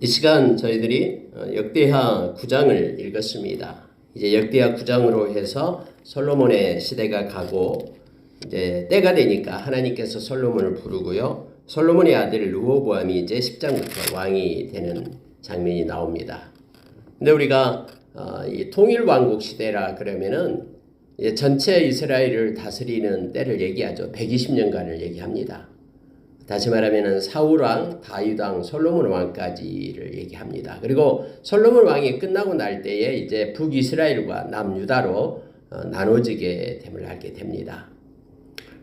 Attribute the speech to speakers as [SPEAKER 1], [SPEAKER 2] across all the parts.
[SPEAKER 1] 이 시간 저희들이 역대하 9장을 읽었습니다. 이제 역대하 9장으로 해서 솔로몬의 시대가 가고 이제 때가 되니까 하나님께서 솔로몬을 부르고요. 솔로몬의 아들 르호보암이 이제 10장부터 왕이 되는 장면이 나옵니다. 근데 우리가 이 통일 왕국 시대라 그러면은 전체 이스라엘을 다스리는 때를 얘기하죠. 120년간을 얘기합니다. 다시 말하면 사울왕, 다윗왕, 솔로몬 왕까지를 얘기합니다. 그리고 솔로몬 왕이 끝나고 날 때에 이제 북이스라엘과 남유다로 나눠지게 됨을 알게 됩니다.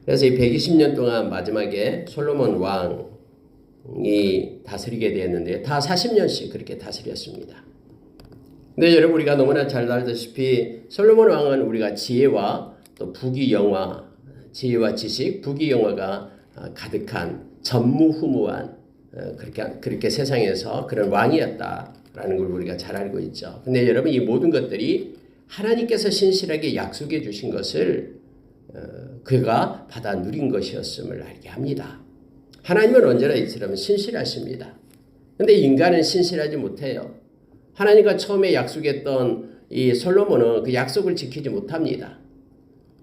[SPEAKER 1] 그래서 이 120년 동안 마지막에 솔로몬 왕이 다스리게 되었는데 다 40년씩 그렇게 다스렸습니다. 근데 여러분 우리가 너무나 잘 알다시피 솔로몬 왕은 우리가 지혜와 또 부귀영화, 지혜와 지식, 부귀영화가 가득한 전무후무한 그렇게 세상에서 그런 왕이었다라는 걸 우리가 잘 알고 있죠. 근데 여러분 이 모든 것들이 하나님께서 신실하게 약속해 주신 것을 그가 받아 누린 것이었음을 알게 합니다. 하나님은 언제나 이처럼 신실하십니다. 근데 인간은 신실하지 못해요. 하나님과 처음에 약속했던 이 솔로몬은 그 약속을 지키지 못합니다.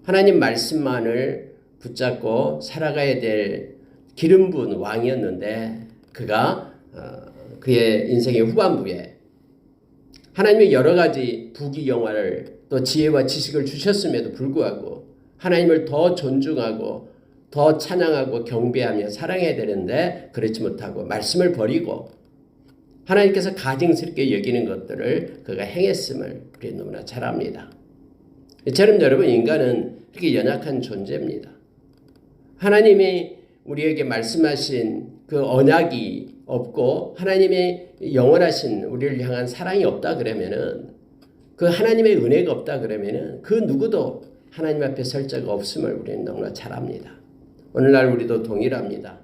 [SPEAKER 1] 하나님 말씀만을 붙잡고 살아가야 될 기름 부은 왕이었는데 그가 그의 인생의 후반부에 하나님의 여러 가지 부귀영화를 또 지혜와 지식을 주셨음에도 불구하고 하나님을 더 존중하고 더 찬양하고 경배하며 사랑해야 되는데 그렇지 못하고 말씀을 버리고 하나님께서 가증스럽게 여기는 것들을 그가 행했음을 우리 너무나 잘 압니다. 이처럼 여러분 인간은 그렇게 연약한 존재입니다. 하나님이 우리에게 말씀하신 그 언약이 없고 하나님의 영원하신 우리를 향한 사랑이 없다 그러면은 그 하나님의 은혜가 없다 그러면은 그 누구도 하나님 앞에 설 자가 없음을 우리는 너무나 잘 압니다. 오늘날 우리도 동일합니다.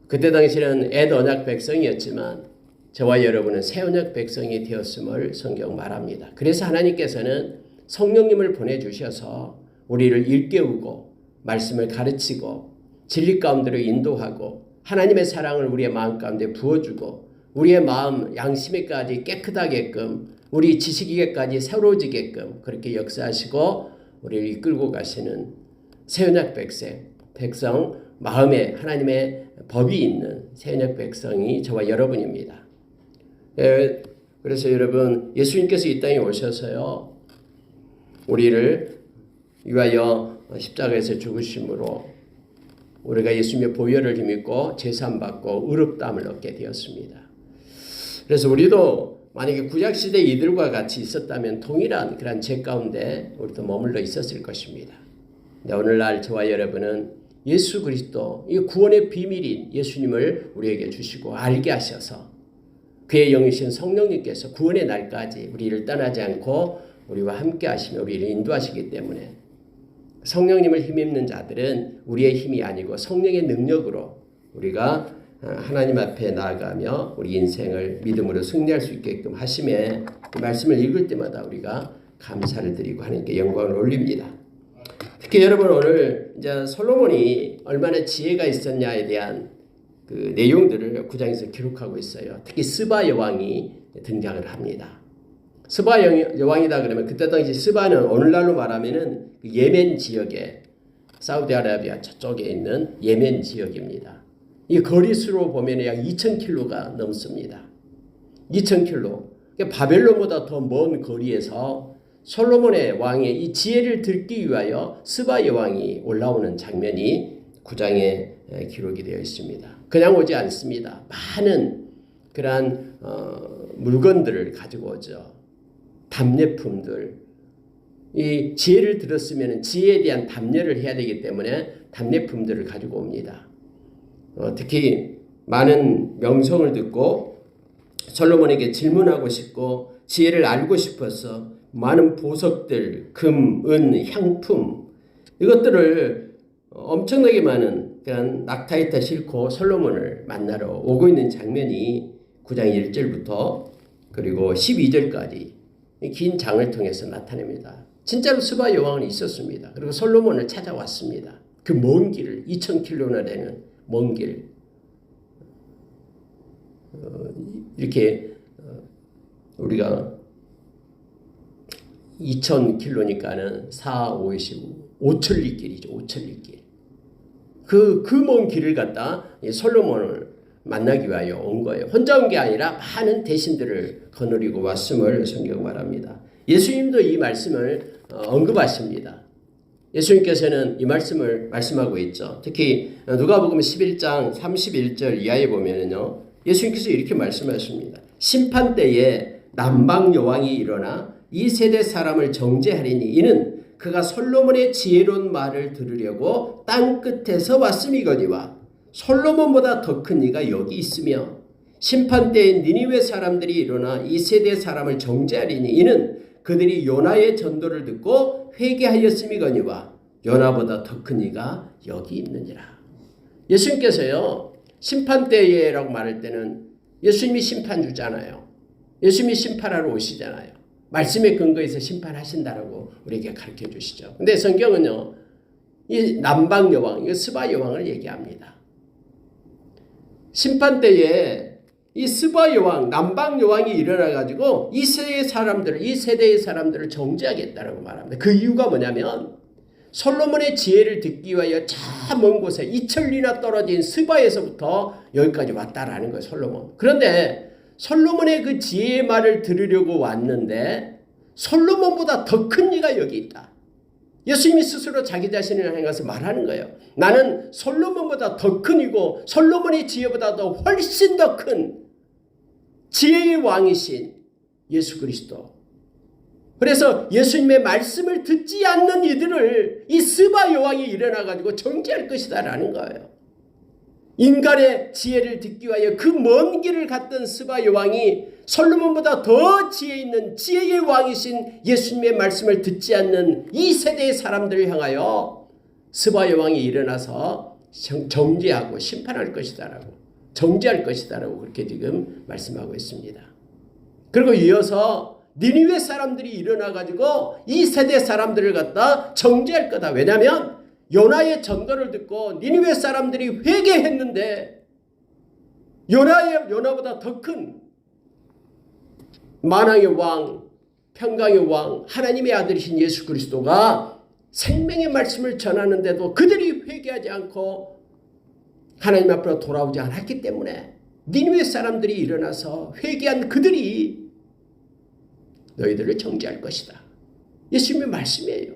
[SPEAKER 1] 그때 당시에는 옛 언약 백성이었지만 저와 여러분은 새 언약 백성이 되었음을 성경 말합니다. 그래서 하나님께서는 성령님을 보내주셔서 우리를 일깨우고 말씀을 가르치고 진리 가운데로 인도하고 하나님의 사랑을 우리의 마음 가운데 부어주고 우리의 마음 양심에까지 깨끗하게끔 우리 지식에까지 새로워지게끔 그렇게 역사하시고 우리를 이끌고 가시는 새언약 백성 마음에 하나님의 법이 있는 새언약 백성이 저와 여러분입니다. 그래서 여러분 예수님께서 이 땅에 오셔서요 우리를 위하여 십자가에서 죽으심으로 우리가 예수님의 보혈을 힘입고 제사함받고 의롭다함을 얻게 되었습니다. 그래서 우리도 만약에 구약시대 이들과 같이 있었다면 동일한 그런 죄 가운데 우리도 머물러 있었을 것입니다. 오늘날 저와 여러분은 예수 그리스도 이 구원의 비밀인 예수님을 우리에게 주시고 알게 하셔서 그의 영이신 성령님께서 구원의 날까지 우리를 떠나지 않고 우리와 함께 하시며 우리를 인도하시기 때문에 성령님을 힘입는 자들은 우리의 힘이 아니고 성령의 능력으로 우리가 하나님 앞에 나아가며 우리 인생을 믿음으로 승리할 수 있게끔 하심에 그 말씀을 읽을 때마다 우리가 감사를 드리고 하나님께 영광을 올립니다. 특히 여러분 오늘 이제 솔로몬이 얼마나 지혜가 있었냐에 대한 그 내용들을 9장에서 기록하고 있어요. 특히 스바 여왕이 등장을 합니다. 스바 여왕이다 그러면 그때 당시 스바는 오늘날로 말하면은 예멘 지역에 사우디아라비아 저쪽에 있는 예멘 지역입니다. 이 거리수로 보면 약 2,000km가 넘습니다. 2,000km. 그러니까 바벨론보다 더 먼 거리에서 솔로몬의 왕의 이 지혜를 듣기 위하여 스바 여왕이 올라오는 장면이 9장에 기록이 되어 있습니다. 그냥 오지 않습니다. 많은 그러한 물건들을 가지고 오죠. 답례품들. 이 지혜를 들었으면 지혜에 대한 답례를 해야 되기 때문에 답례품들을 가지고 옵니다. 특히 많은 명성을 듣고 솔로몬에게 질문하고 싶고 지혜를 알고 싶어서 많은 보석들, 금, 은, 향품 이것들을 엄청나게 많은 그런 낙타에다 싣고 솔로몬을 만나러 오고 있는 장면이 9장 1절부터 그리고 12절까지 긴 장을 통해서 나타냅니다. 진짜로 스바 여왕은 있었습니다. 그리고 솔로몬을 찾아왔습니다. 그 먼 길을 2,000km나 되는 먼 길 이렇게 우리가 2000km니까는 4, 5, 5천리 길이죠. 5천리 길. 그 먼 길을 갖다 솔로몬을 만나기 위하여 온 거예요. 혼자 온 게 아니라 많은 대신들을 거느리고 왔음을 성경 말합니다. 예수님도 이 말씀을 언급하십니다. 예수님께서는 이 말씀을 말씀하고 있죠. 특히 누가복음 11장 31절 이하에 보면은요. 예수님께서 이렇게 말씀하십니다. 심판 때에 남방 여왕이 일어나 이 세대 사람을 정죄하리니 이는 그가 솔로몬의 지혜로운 말을 들으려고 땅 끝에서 왔음이거니와 솔로몬보다 더 큰 이가 여기 있으며 심판 때에 니니웨 사람들이 일어나 이 세대 사람을 정죄하리니 이는 그들이 요나의 전도를 듣고 회개하였음이거니와 요나보다 더 큰 이가 여기 있느니라. 예수님께서요. 심판 때에라고 말할 때는 예수님이 심판주잖아요. 예수님이 심판하러 오시잖아요. 말씀에 근거해서 심판하신다라고 우리에게 가르쳐 주시죠. 근데 성경은요. 이 남방 여왕, 스바 여왕을 얘기합니다. 심판 때에 이 스바 여왕, 남방 여왕이 일어나 가지고 이 세대의 사람들을 정죄하겠다라고 말합니다. 그 이유가 뭐냐면 솔로몬의 지혜를 듣기 위하여 저 먼 곳에 2000리나 떨어진 스바에서부터 여기까지 왔다라는 거예요. 솔로몬. 그런데 솔로몬의 그 지혜의 말을 들으려고 왔는데 솔로몬보다 더 큰 이가 여기 있다. 예수님이 스스로 자기 자신을 향해서 말하는 거예요. 나는 솔로몬보다 더 큰 이고 솔로몬의 지혜보다도 훨씬 더 큰 지혜의 왕이신 예수 그리스도. 그래서 예수님의 말씀을 듣지 않는 이들을 이 스바 여왕이 일어나가지고 정죄할 것이다라는 거예요. 인간의 지혜를 듣기 위하여 그 먼 길을 갔던 스바 여왕이 솔로몬보다 더 지혜 있는 지혜의 왕이신 예수님의 말씀을 듣지 않는 이 세대의 사람들을 향하여 스바 여왕이 일어나서 정죄하고 심판할 것이다라고 정죄할 것이다라고 그렇게 지금 말씀하고 있습니다. 그리고 이어서 니니웨 사람들이 일어나가지고 이 세대 사람들을 갖다 정죄할 거다. 왜냐하면 요나의 전도를 듣고 니니웨 사람들이 회개했는데 요나보다 더 큰 만왕의 왕, 평강의 왕, 하나님의 아들이신 예수 그리스도가 생명의 말씀을 전하는데도 그들이 회개하지 않고 하나님 앞으로 돌아오지 않았기 때문에 니니웨 사람들이 일어나서 회개한 그들이 너희들을 정죄할 것이다. 예수님의 말씀이에요.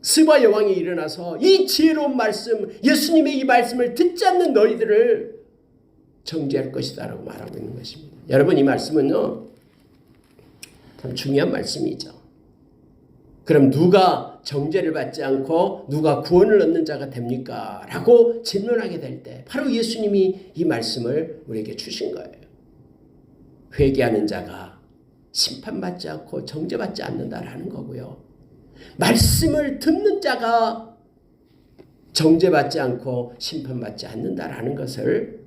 [SPEAKER 1] 스바 여왕이 일어나서 이 지혜로운 말씀, 예수님의 이 말씀을 듣지 않는 너희들을 정죄할 것이다 라고 말하고 있는 것입니다. 여러분 이 말씀은요 참 중요한 말씀이죠. 그럼 누가 정죄를 받지 않고 누가 구원을 얻는 자가 됩니까? 라고 질문하게 될 때 바로 예수님이 이 말씀을 우리에게 주신 거예요. 회개하는 자가 심판받지 않고 정죄받지 않는다라는 거고요. 말씀을 듣는 자가 정죄받지 않고 심판받지 않는다라는 것을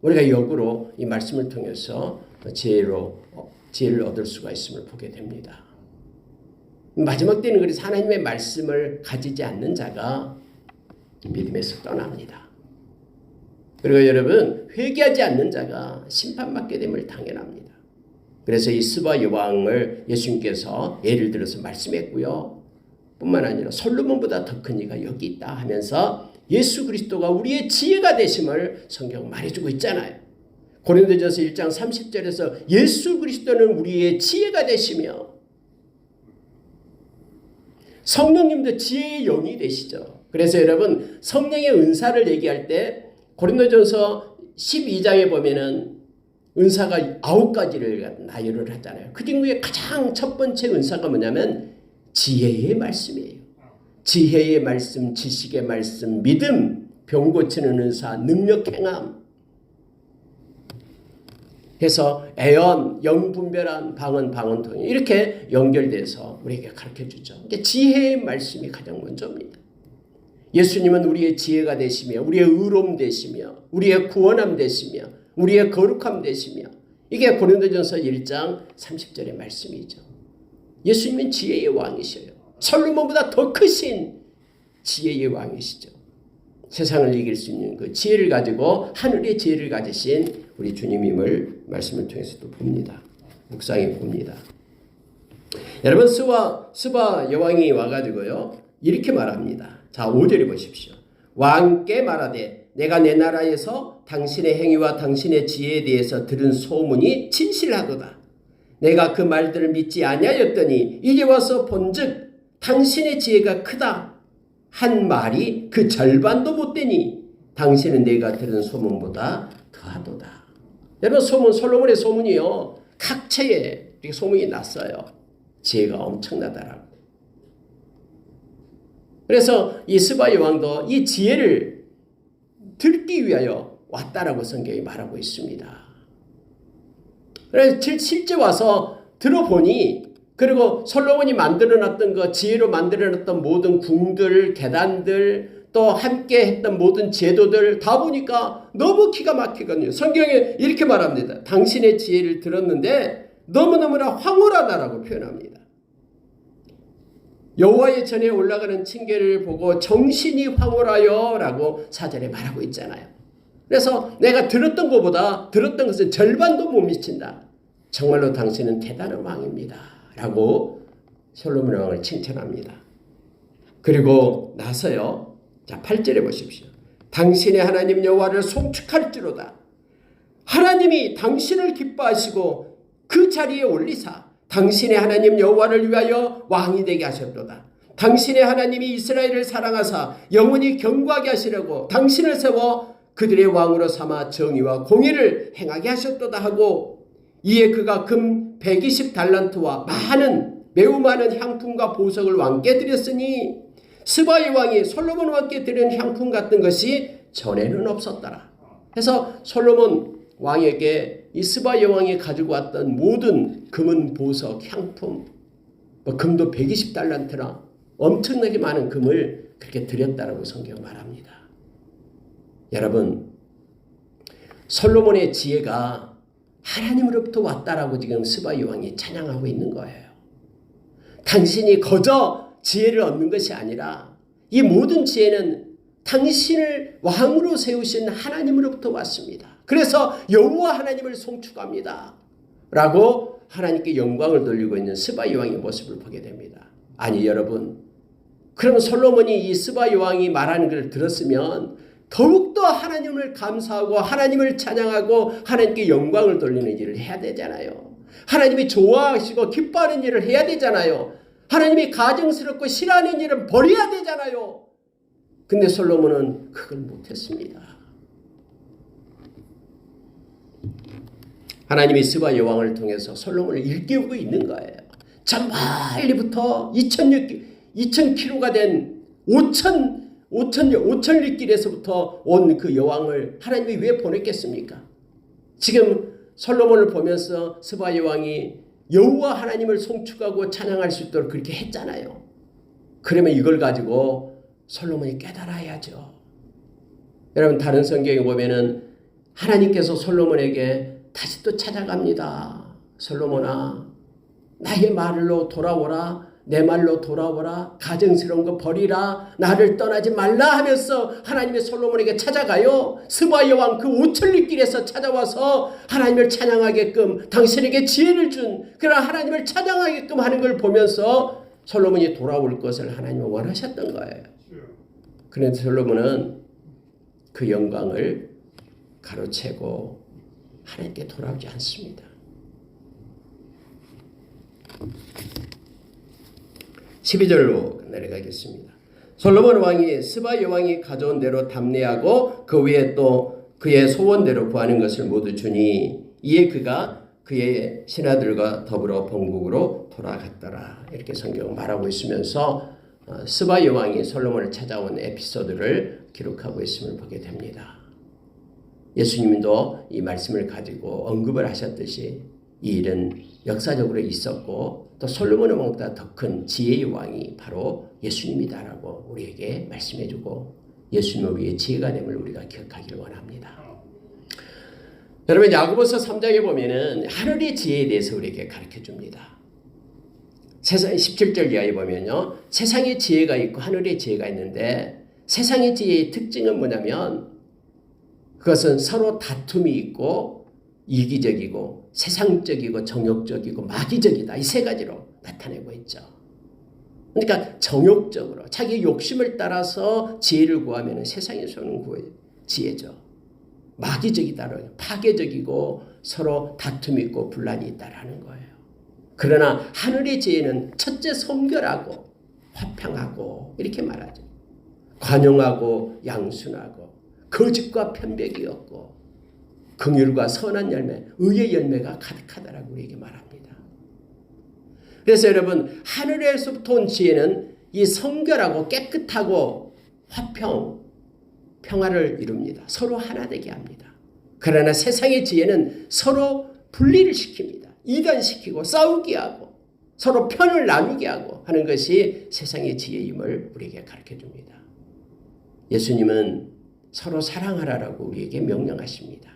[SPEAKER 1] 우리가 역으로 이 말씀을 통해서 지혜를 얻을 수가 있음을 보게 됩니다. 마지막 때는 그래서 하나님의 말씀을 가지지 않는 자가 믿음에서 떠납니다. 그리고 여러분 회개하지 않는 자가 심판받게 됨을 당연합니다. 그래서 이 스바 여왕을 예수님께서 예를 들어서 말씀했고요. 뿐만 아니라 솔로몬보다 더 큰 이가 여기 있다 하면서 예수 그리스도가 우리의 지혜가 되심을 성경 말해주고 있잖아요. 고린도전서 1장 30절에서 예수 그리스도는 우리의 지혜가 되시며 성령님도 지혜의 영이 되시죠. 그래서 여러분 성령의 은사를 얘기할 때 고린도전서 12장에 보면은 은사가 9가지를 나열을 하잖아요. 그 중에 가장 첫 번째 은사가 뭐냐면 지혜의 말씀이에요. 지혜의 말씀, 지식의 말씀, 믿음, 병 고치는 은사, 능력 행함 해서 애언, 영분별한, 방언통역 이렇게 연결돼서 우리에게 가르쳐주죠. 그러니까 지혜의 말씀이 가장 먼저입니다. 예수님은 우리의 지혜가 되시며 우리의 의로움 되시며 우리의 구원함 되시며 우리의 거룩함 되시며 이게 고린도전서 1장 30절의 말씀이죠. 예수님은 지혜의 왕이셔요. 솔로몬보다 더 크신 지혜의 왕이시죠. 세상을 이길 수 있는 그 지혜를 가지고 하늘의 지혜를 가지신 우리 주님임을 말씀을 통해서 또 봅니다. 묵상해 봅니다. 여러분 스바 여왕이 와가지고요 이렇게 말합니다. 자 5절에 보십시오. 왕께 말하되 내가 내 나라에서 당신의 행위와 당신의 지혜에 대해서 들은 소문이 진실하도다. 내가 그 말들을 믿지 아니하였더니 이제 와서 본즉 당신의 지혜가 크다 한 말이 그 절반도 못 되니 당신은 내가 들은 소문보다 더하도다. 여러분 솔로몬의 소문이요 각처에 이렇게 소문이 났어요. 지혜가 엄청나다라고. 그래서 이 스바 여왕도 이 지혜를 듣기 위하여 왔다라고 성경이 말하고 있습니다. 그래서 실제 와서 들어보니 그리고 솔로몬이 만들어놨던 그 지혜로 만들어놨던 모든 궁들, 계단들 또 함께 했던 모든 제도들 다 보니까 너무 기가 막히거든요. 성경에 이렇게 말합니다. 당신의 지혜를 들었는데 너무너무나 황홀하다라고 표현합니다. 여호와의 전에 올라가는 층계를 보고 정신이 황홀하여 라고 사전에 말하고 있잖아요. 그래서 내가 들었던 것은 절반도 못 미친다. 정말로 당신은 대단한 왕입니다. 라고 솔로몬 왕을 칭찬합니다. 그리고 나서요. 자 8절에 보십시오. 당신의 하나님 여호와를 송축할지로다. 하나님이 당신을 기뻐하시고 그 자리에 올리사 당신의 하나님 여호와를 위하여 왕이 되게 하셨도다. 당신의 하나님이 이스라엘을 사랑하사 영원히 경고하게 하시려고 당신을 세워 그들의 왕으로 삼아 정의와 공의를 행하게 하셨도다 하고 이에 그가 금 120달란트와 매우 많은 향품과 보석을 왕께 드렸으니 스바의 왕이 솔로몬 왕께 드린 향품 같은 것이 전에는 없었더라. 그래서 솔로몬 왕에게 이 스바 여왕이 가지고 왔던 모든 금은 보석, 향품, 금도 120달란트나 엄청나게 많은 금을 그렇게 드렸다라고 성경 말합니다. 여러분, 솔로몬의 지혜가 하나님으로부터 왔다라고 지금 스바 여왕이 찬양하고 있는 거예요. 당신이 거저 지혜를 얻는 것이 아니라 이 모든 지혜는 당신을 왕으로 세우신 하나님으로부터 왔습니다. 그래서 여호와 하나님을 송축합니다. 라고 하나님께 영광을 돌리고 있는 스바 여왕의 모습을 보게 됩니다. 아니 여러분, 그럼 솔로몬이 이 스바 여왕이 말하는 것을 들었으면 더욱더 하나님을 감사하고 하나님을 찬양하고 하나님께 영광을 돌리는 일을 해야 되잖아요. 하나님이 좋아하시고 기뻐하는 일을 해야 되잖아요. 하나님이 가증스럽고 싫어하는 일은 버려야 되잖아요. 근데 솔로몬은 그걸 못했습니다. 하나님이 스바 여왕을 통해서 솔로몬을 일깨우고 있는 거예요. 저 멀리부터 2000km가 된 5천리길에서부터 온 그 여왕을 하나님이 왜 보냈겠습니까? 지금 솔로몬을 보면서 스바 여왕이 여호와 하나님을 송축하고 찬양할 수 있도록 그렇게 했잖아요. 그러면 이걸 가지고 솔로몬이 깨달아야죠. 여러분 다른 성경에 보면은 하나님께서 솔로몬에게 다시 또 찾아갑니다. 솔로몬아, 나의 말로 돌아오라. 내 말로 돌아오라. 가증스러운 거 버리라. 나를 떠나지 말라 하면서 하나님의 솔로몬에게 찾아가요. 스바 여왕 그 5천리길에서 찾아와서 하나님을 찬양하게끔 당신에게 지혜를 준 그런 하나님을 찬양하게끔 하는 걸 보면서 솔로몬이 돌아올 것을 하나님은 원하셨던 거예요. 그런데 솔로몬은 그 영광을 가로채고 하나님께 돌아오지 않습니다. 12절로 내려가겠습니다. 솔로몬 왕이 스바 여왕이 가져온 대로 담례하고 그 위에 또 그의 소원대로 구하는 것을 모두 주니 이에 그가 그의 신하들과 더불어 본국으로 돌아갔더라. 이렇게 성경은 말하고 있으면서 스바 여왕이 솔로몬을 찾아온 에피소드를 기록하고 있음을 보게 됩니다. 예수님도 이 말씀을 가지고 언급을 하셨듯이 이 일은 역사적으로 있었고 또 솔로몬 왕보다 더 큰 지혜의 왕이 바로 예수님이다라고 우리에게 말씀해주고 예수님을 위해 지혜가 됨을 우리가 기억하기를 원합니다. 여러분 야고보서 3장에 보면은 하늘의 지혜에 대해서 우리에게 가르쳐줍니다. 세상 17절 이하에 보면요, 세상의 지혜가 있고 하늘의 지혜가 있는데 세상의 지혜의 특징은 뭐냐면 그것은 서로 다툼이 있고 이기적이고 세상적이고 정욕적이고 마귀적이다. 이 세 가지로 나타내고 있죠. 그러니까 정욕적으로 자기 욕심을 따라서 지혜를 구하면 세상에서 오는 지혜죠. 마귀적이다. 파괴적이고 서로 다툼이 있고 분란이 있다라는 거예요. 그러나 하늘의 지혜는 첫째 성결하고 화평하고 이렇게 말하죠. 관용하고 양순하고 거짓과 편백이 없고 긍휼과 선한 열매, 의의 열매가 가득하다라고 우리에게 말합니다. 그래서 여러분 하늘에서부터 온 지혜는 이 성결하고 깨끗하고 평화를 이룹니다. 서로 하나 되게 합니다. 그러나 세상의 지혜는 서로 분리를 시킵니다. 이단시키고 싸우게 하고 서로 편을 나누게 하고 하는 것이 세상의 지혜임을 우리에게 가르쳐줍니다. 예수님은 서로 사랑하라라고 우리에게 명령하십니다.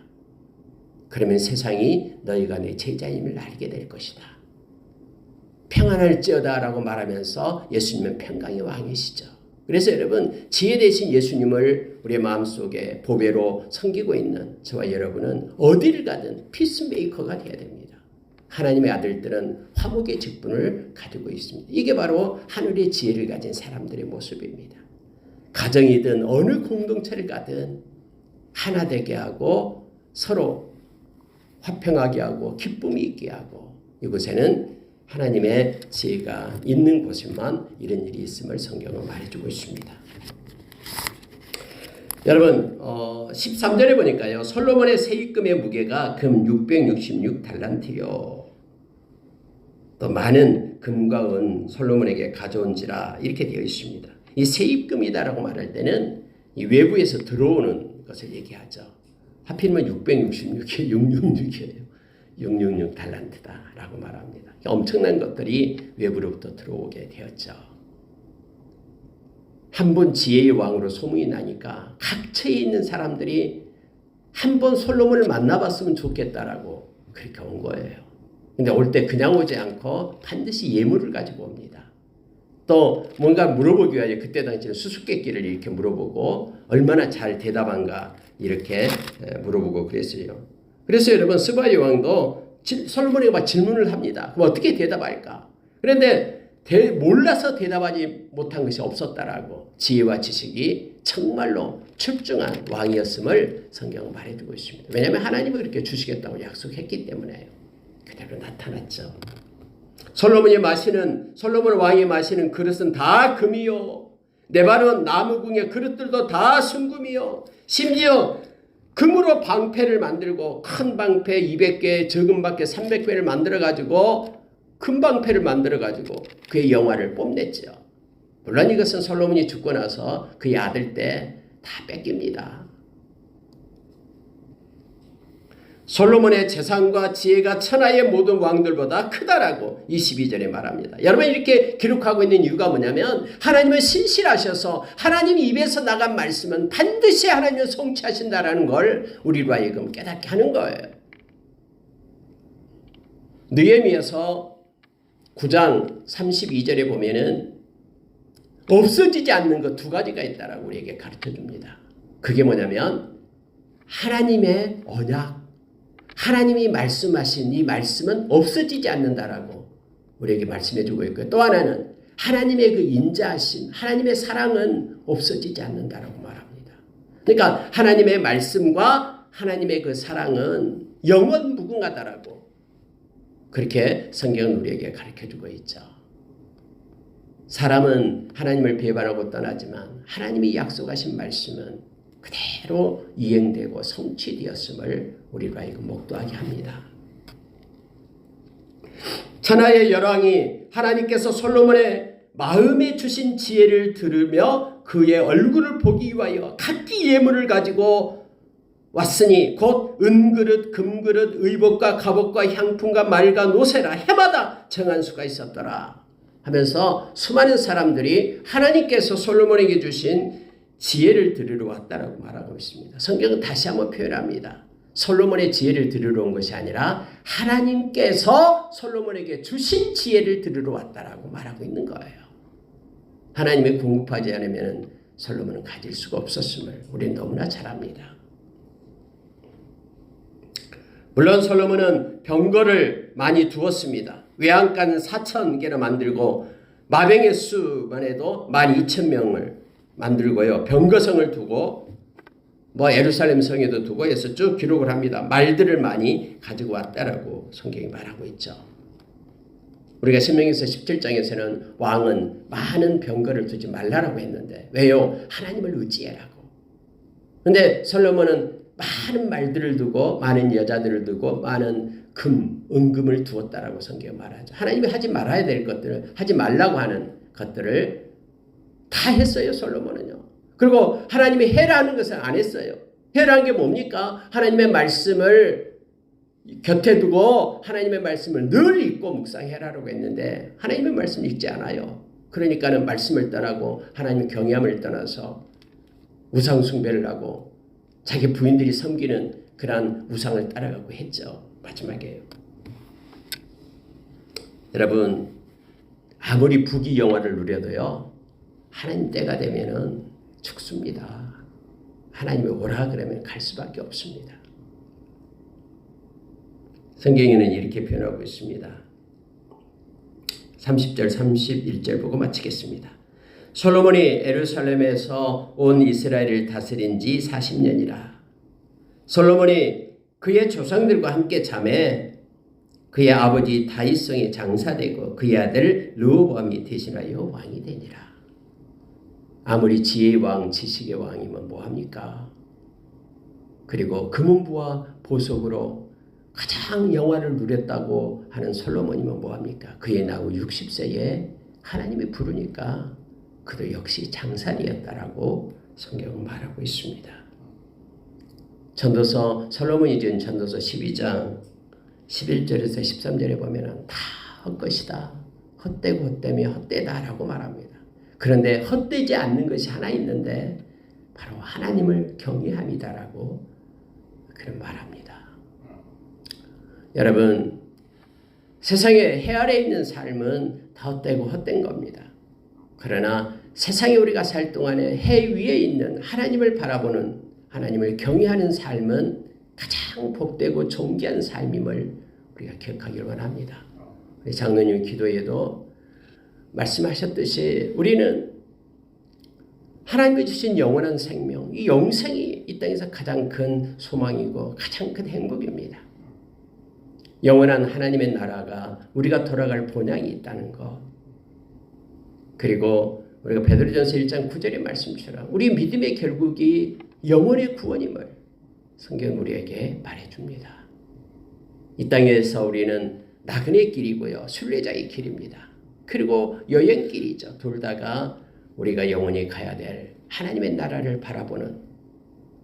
[SPEAKER 1] 그러면 세상이 너희가 내 제자임을 알게 될 것이다. 평안할지어다 라고 말하면서 예수님은 평강의 왕이시죠. 그래서 여러분 지혜 대신 예수님을 우리의 마음속에 보배로 섬기고 있는 저와 여러분은 어디를 가든 피스메이커가 되어야 됩니다. 하나님의 아들들은 화목의 직분을 가지고 있습니다. 이게 바로 하늘의 지혜를 가진 사람들의 모습입니다. 가정이든 어느 공동체를 가든 하나 되게 하고 서로 화평하게 하고 기쁨이 있게 하고 이곳에는 하나님의 지혜가 있는 곳에만 이런 일이 있음을 성경은 말해주고 있습니다. 여러분 13절에 보니까요. 솔로몬의 세입금의 무게가 금 666달란트요. 또 많은 금과 은 솔로몬에게 가져온지라 이렇게 되어 있습니다. 이 세입금이다라고 말할 때는 이 외부에서 들어오는 것을 얘기하죠. 하필이면 666이 666이에요. 666달란트다라고 말합니다. 엄청난 것들이 외부로부터 들어오게 되었죠. 한 번 지혜의 왕으로 소문이 나니까 각처에 있는 사람들이 한 번 솔로몬을 만나봤으면 좋겠다라고 그렇게 온 거예요. 근데 올 때 그냥 오지 않고 반드시 예물을 가지고 옵니다. 또 뭔가 물어보기 위하여 그때 당시에는 수수께끼를 이렇게 물어보고 얼마나 잘 대답한가 이렇게 물어보고 그랬어요. 그래서 여러분 스바의 왕도 솔로몬에게 막 질문을 합니다. 그럼 어떻게 대답할까? 그런데 몰라서 대답하지 못한 것이 없었다라고 지혜와 지식이 정말로 출중한 왕이었음을 성경은 말해주고 있습니다. 왜냐하면 하나님은 그렇게 주시겠다고 약속했기 때문에 그대로 나타났죠. 솔로몬 왕이 마시는 그릇은 다 금이요. 레바논 나무궁의 그릇들도 다 순금이요. 심지어 금으로 방패를 만들고 큰 방패 200개, 적은 방패 300개를 만들어가지고 큰 방패를 만들어가지고 그의 영화를 뽐냈죠. 물론 이것은 솔로몬이 죽고 나서 그의 아들 때 다 뺏깁니다. 솔로몬의 재산과 지혜가 천하의 모든 왕들보다 크다라고 22절에 말합니다. 여러분 이렇게 기록하고 있는 이유가 뭐냐면 하나님은 신실하셔서 하나님 입에서 나간 말씀은 반드시 하나님은 성취하신다라는 걸 우리로 하여금 깨닫게 하는 거예요. 느헤미야서 9장 32절에 보면은 없어지지 않는 것 두 가지가 있다라고 우리에게 가르쳐 줍니다. 그게 뭐냐면 하나님의 언약, 하나님이 말씀하신 이 말씀은 없어지지 않는다라고 우리에게 말씀해 주고 있고요. 또 하나는 하나님의 그 인자하심, 하나님의 사랑은 없어지지 않는다라고 말합니다. 그러니까 하나님의 말씀과 하나님의 그 사랑은 영원 무궁하다라고 그렇게 성경은 우리에게 가르쳐 주고 있죠. 사람은 하나님을 배반하고 떠나지만 하나님이 약속하신 말씀은 그대로 이행되고 성취되었음을 우리로 하여금 목도하게 합니다. 천하의 열왕이 하나님께서 솔로몬의 마음에 주신 지혜를 들으며 그의 얼굴을 보기 위하여 각기 예물을 가지고 왔으니 곧 은그릇, 금그릇, 의복과 갑옷과 향품과 말과 노새라 해마다 정한 수가 있었더라 하면서 수많은 사람들이 하나님께서 솔로몬에게 주신 지혜를 들으러 왔다라고 말하고 있습니다. 성경은 다시 한번 표현합니다. 솔로몬의 지혜를 들으러 온 것이 아니라 하나님께서 솔로몬에게 주신 지혜를 들으러 왔다라고 말하고 있는 거예요. 하나님이 공급하지 않으면 솔로몬은 가질 수가 없었음을 우리는 너무나 잘 압니다. 물론 솔로몬은 병거를 많이 두었습니다. 외양간 4,000개나 만들고 마병의 수만 해도 12,000명을 만들고요. 병거성을 두고 예루살렘 성에도 두고 해서 쭉 기록을 합니다. 말들을 많이 가지고 왔다라고 성경이 말하고 있죠. 우리가 신명기서 17장에서는 왕은 많은 병거를 두지 말라라고 했는데 왜요? 하나님을 의지해라고. 그런데 솔로몬은 많은 말들을 두고 많은 여자들을 두고 많은 은금을 두었다라고 성경이 말하죠. 하나님이 하지 말아야 될 것들을 하지 말라고 하는 것들을 다 했어요. 솔로몬은요. 그리고 하나님이 해라는 것을 안 했어요. 해라는 게 뭡니까? 하나님의 말씀을 곁에 두고 하나님의 말씀을 늘 읽고 묵상해라라고 했는데 하나님의 말씀을 읽지 않아요. 그러니까는 말씀을 떠나고 하나님 경외함을 떠나서 우상 숭배를 하고 자기 부인들이 섬기는 그러한 우상을 따라가고 했죠. 마지막에 여러분 아무리 부귀 영화를 누려도요 하나님 때가 되면은 죽습니다. 하나님이 오라 그러면 갈 수밖에 없습니다. 성경에는 이렇게 표현하고 있습니다. 30절 31절 보고 마치겠습니다. 솔로몬이 예루살렘에서 온 이스라엘을 다스린 지 40년이라. 솔로몬이 그의 조상들과 함께 잠에 그의 아버지 다윗성에 장사되고 그의 아들 르호보암이 대신하여 왕이 되니라. 아무리 지혜의 왕, 지식의 왕이면 뭐합니까? 그리고 금은부와 보석으로 가장 영화를 누렸다고 하는 솔로몬이면 뭐합니까? 그의 나이 60세에 하나님이 부르니까 그도 역시 장살이었다라고 성경은 말하고 있습니다. 전도서 솔로몬이 지은 전도서 12장 11절에서 13절에 보면 다 헛것이다. 헛되고 헛되며 헛되다라고 말합니다. 그런데 헛되지 않는 것이 하나 있는데 바로 하나님을 경외함이다라고 그런 말합니다. 여러분 세상에 해 아래 있는 삶은 다 헛되고 헛된 겁니다. 그러나 세상에 우리가 살 동안에 해 위에 있는 하나님을 바라보는 하나님을 경외하는 삶은 가장 복되고 존귀한 삶임을 우리가 기억하기를 원합니다. 우리 장로님 기도에도 말씀하셨듯이 우리는 하나님이 주신 영원한 생명, 이 영생이 이 땅에서 가장 큰 소망이고 가장 큰 행복입니다. 영원한 하나님의 나라가 우리가 돌아갈 본향이 있다는 것. 그리고 우리가 베드로전서 1장 9절의 말씀처럼 우리 믿음의 결국이 영혼의 구원임을 성경은 우리에게 말해줍니다. 이 땅에서 우리는 나그네 길이고요. 순례자의 길입니다. 그리고 여행길이죠. 돌다가 우리가 영원히 가야 될 하나님의 나라를 바라보는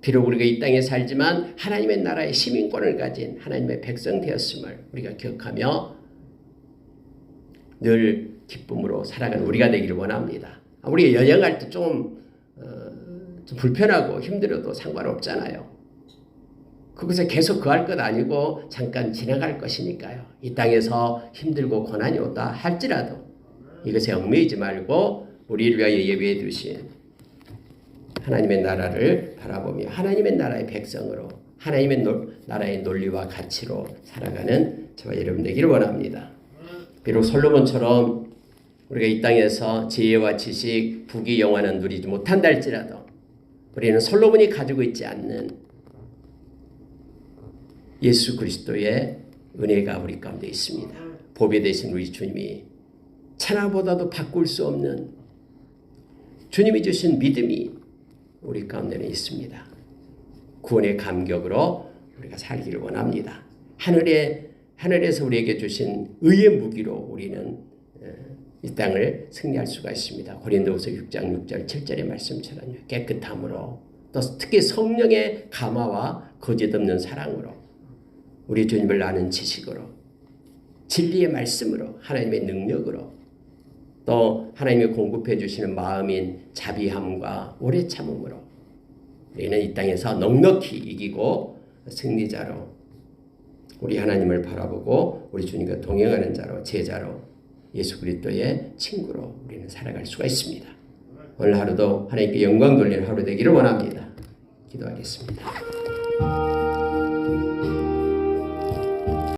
[SPEAKER 1] 비록 우리가 이 땅에 살지만 하나님의 나라의 시민권을 가진 하나님의 백성 되었음을 우리가 기억하며 늘 기쁨으로 살아가는 우리가 되기를 원합니다. 우리가 여행할 때 좀 불편하고 힘들어도 상관없잖아요. 그것에 계속 거할 것 아니고 잠깐 지나갈 것이니까요. 이 땅에서 힘들고 고난이 오다 할지라도 이것에 얽매이지 말고 우리를 위하여 예비해 두신 하나님의 나라를 바라보며 하나님의 나라의 백성으로 하나님의 나라의 논리와 가치로 살아가는 저와 여러분 되기를 원합니다. 비록 솔로몬처럼 우리가 이 땅에서 지혜와 지식, 부귀 영화는 누리지 못한다 할지라도 우리는 솔로몬이 가지고 있지 않는 예수 그리스도의 은혜가 우리 가운데 있습니다. 보배 되신 우리 주님이 천하보다도 바꿀 수 없는 주님이 주신 믿음이 우리 가운데는 있습니다. 구원의 감격으로 우리가 살기를 원합니다. 하늘에서 우리에게 주신 의의 무기로 우리는 이 땅을 승리할 수가 있습니다. 고린도후서 6장 6절 7절의 말씀처럼 깨끗함으로 또 특히 성령의 감화와 거짓 없는 사랑으로 우리 주님을 아는 지식으로 진리의 말씀으로 하나님의 능력으로 또 하나님이 공급해 주시는 마음인 자비함과 오래 참음으로 우리는 이 땅에서 넉넉히 이기고 승리자로 우리 하나님을 바라보고 우리 주님과 동행하는 자로 제자로 예수 그리스도의 친구로 우리는 살아갈 수가 있습니다. 오늘 하루도 하나님께 영광 돌리는 하루 되기를 원합니다. 기도하겠습니다.